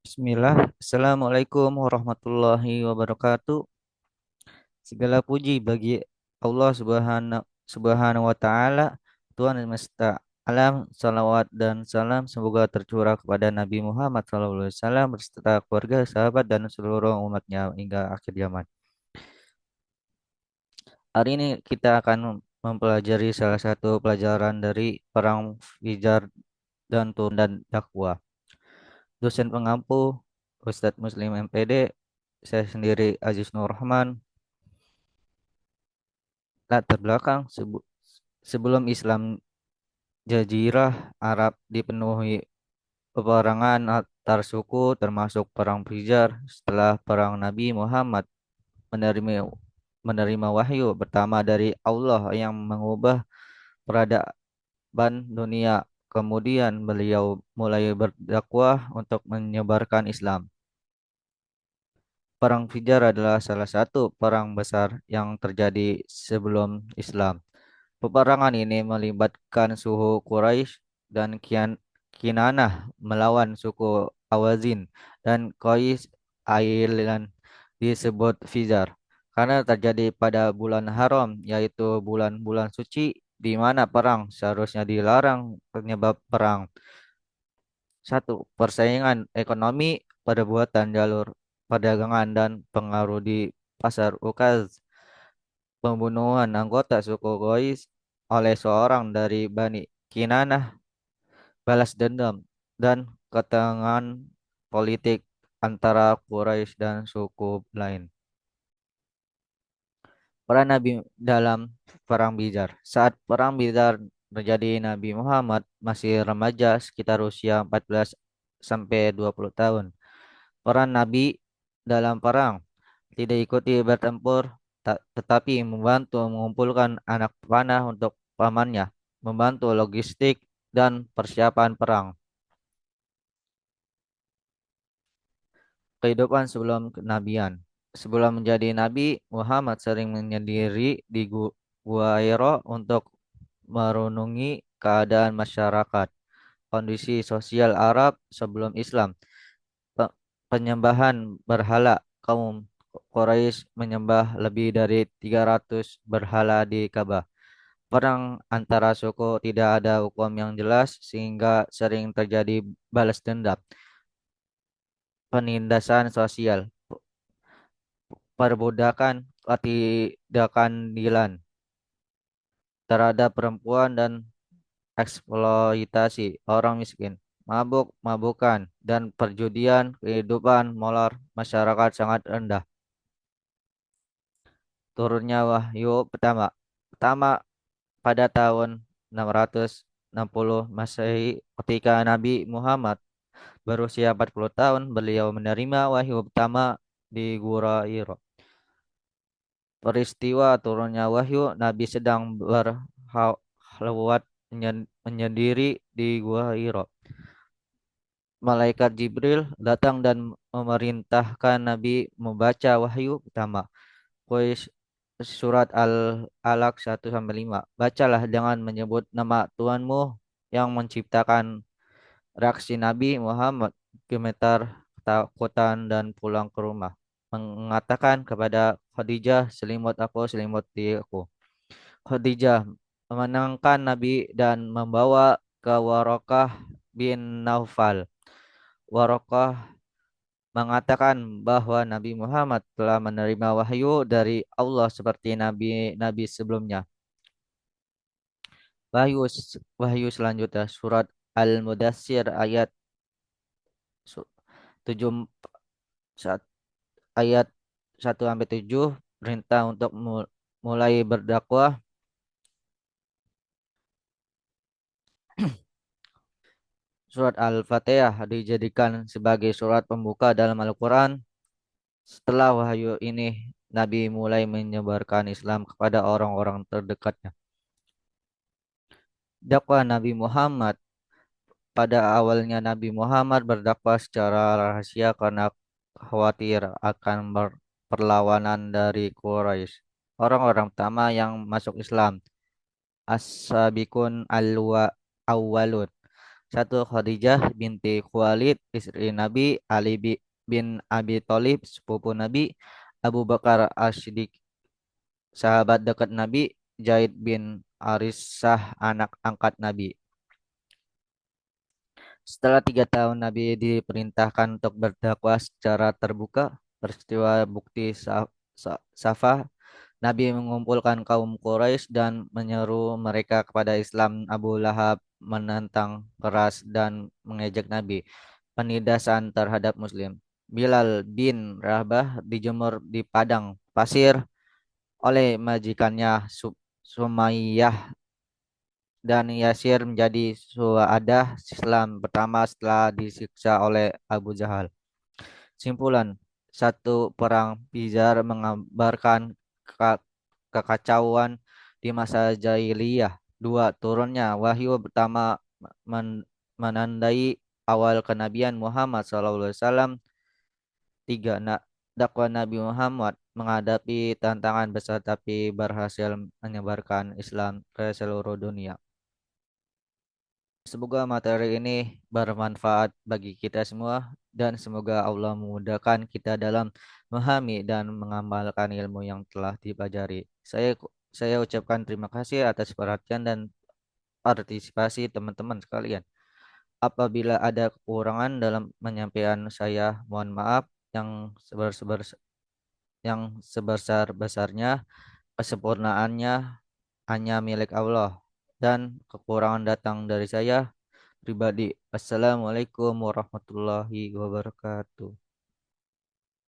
Bismillah. Assalamualaikum warahmatullahi wabarakatuh. Segala puji bagi Allah Subhanahu wa taala, Tuhan semesta alam. Salawat dan salam semoga tercurah kepada Nabi Muhammad SAW beserta keluarga, sahabat dan seluruh umatnya hingga akhir zaman. Hari ini kita akan mempelajari salah satu pelajaran dari perang Fijar dan Tun dan Dakwah. Dosen pengampu Ustadz Muslim MPD, saya sendiri Aziz Nur Rahman. Latar belakang sebelum Islam, Jazirah Arab dipenuhi peperangan antar suku termasuk perang Fijar. Setelah perang, Nabi Muhammad menerima menerima wahyu pertama dari Allah yang mengubah peradaban dunia. Kemudian beliau mulai berdakwah untuk menyebarkan Islam. Perang Fijar adalah salah satu perang besar yang terjadi sebelum Islam. Peperangan ini melibatkan suku Quraisy dan Kinanah melawan suku Hawazin dan Qais. Island disebut Fizar karena terjadi pada bulan haram, yaitu bulan-bulan suci di mana perang seharusnya dilarang. Penyebab perang: satu, persaingan ekonomi, perbuatan jalur perdagangan dan pengaruh di pasar Ukaz, pembunuhan anggota suku Qais oleh seorang dari Bani Kinanah, balas dendam, dan ketegangan politik antara Quraisy dan suku lain. Peran Nabi dalam Perang Bijar. Saat Perang Bijar terjadi, Nabi Muhammad masih remaja, sekitar usia 14 sampai 20 tahun. Peran Nabi dalam perang: tidak ikuti bertempur, tetapi membantu mengumpulkan anak panah untuk pamannya, membantu logistik dan persiapan perang. Kehidupan sebelum kenabian. Sebelum menjadi nabi, Muhammad sering menyendiri di Gua Hiro untuk merenungi keadaan masyarakat. Kondisi sosial Arab sebelum Islam. Penyembahan berhala. Kaum Quraisy menyembah lebih dari 300 berhala di Ka'bah. Perang antara suku tidak ada hukum yang jelas sehingga sering terjadi balas dendam. Penindasan sosial, perbudakan, ketidakadilan terhadap perempuan dan eksploitasi orang miskin, mabuk-mabukan dan perjudian. Kehidupan moral masyarakat sangat rendah. Turunnya wahyu pertama. Pertama pada tahun 660 Masehi, ketika Nabi Muhammad berusia 40 tahun, beliau menerima wahyu pertama di Gura Hiro. Peristiwa turunnya wahyu: Nabi sedang berhalwat menyendiri di Gua Hiro. Malaikat Jibril datang dan memerintahkan Nabi membaca wahyu pertama. Quraisy, surat Al-Alaq 1-5. Bacalah dengan menyebut nama Tuhanmu yang menciptakan. Reaksi Nabi Muhammad: gemetar, ketakutan, dan pulang ke rumah. Mengatakan kepada Khadijah, selimut aku, selimuti aku. Khadijah memenangkan Nabi dan membawa ke Warokah bin Naufal. Warokah mengatakan bahwa Nabi Muhammad telah menerima wahyu dari Allah seperti nabi-nabi sebelumnya. Wahyu selanjutnya, surat Al-Mudassir ayat 7, ayat 1-7, perintah untuk mulai berdakwah. Surat Al-Fatihah dijadikan sebagai surat pembuka dalam Al-Quran. Setelah wahyu ini, Nabi mulai menyebarkan Islam kepada orang-orang terdekatnya. Dakwah Nabi Muhammad. Pada awalnya Nabi Muhammad berdakwah secara rahasia karena khawatir akan perlawanan dari Quraisy. Orang-orang pertama yang masuk Islam: As-Sabiqun Awwalun, Satu, Khadijah binti Khuwailid, istri Nabi. Bin Abi Thalib, sepupu Nabi. Abu Bakar As-Siddiq, sahabat dekat Nabi. Zaid bin Arisah, anak angkat Nabi. Setelah 3 tahun Nabi diperintahkan untuk berdakwah secara terbuka, peristiwa bukti Safah, Nabi mengumpulkan kaum Quraisy dan menyeru mereka kepada Islam. Abu Lahab menentang keras dan mengejek Nabi. Penindasan terhadap Muslim. Bilal bin Rabah dijemur di padang pasir oleh majikannya Sumayyah, dan Yasir menjadi suadah Islam pertama setelah disiksa oleh Abu Jahal. Simpulan, satu, perang Bizar mengabarkan ke- kekacauan di masa jahiliyah. Dua, turunnya wahyu pertama menandai awal kenabian Muhammad SAW. Tiga, dakwah Nabi Muhammad menghadapi tantangan besar tapi berhasil menyebarkan Islam ke seluruh dunia. Semoga materi ini bermanfaat bagi kita semua dan semoga Allah memudahkan kita dalam memahami dan mengamalkan ilmu yang telah dipelajari. Saya ucapkan terima kasih atas perhatian dan partisipasi teman-teman sekalian. Apabila ada kekurangan dalam penyampaian saya, mohon maaf. Yang sebesar-besarnya, kesempurnaannya hanya milik Allah, dan kekurangan datang dari saya pribadi. Assalamualaikum warahmatullahi wabarakatuh.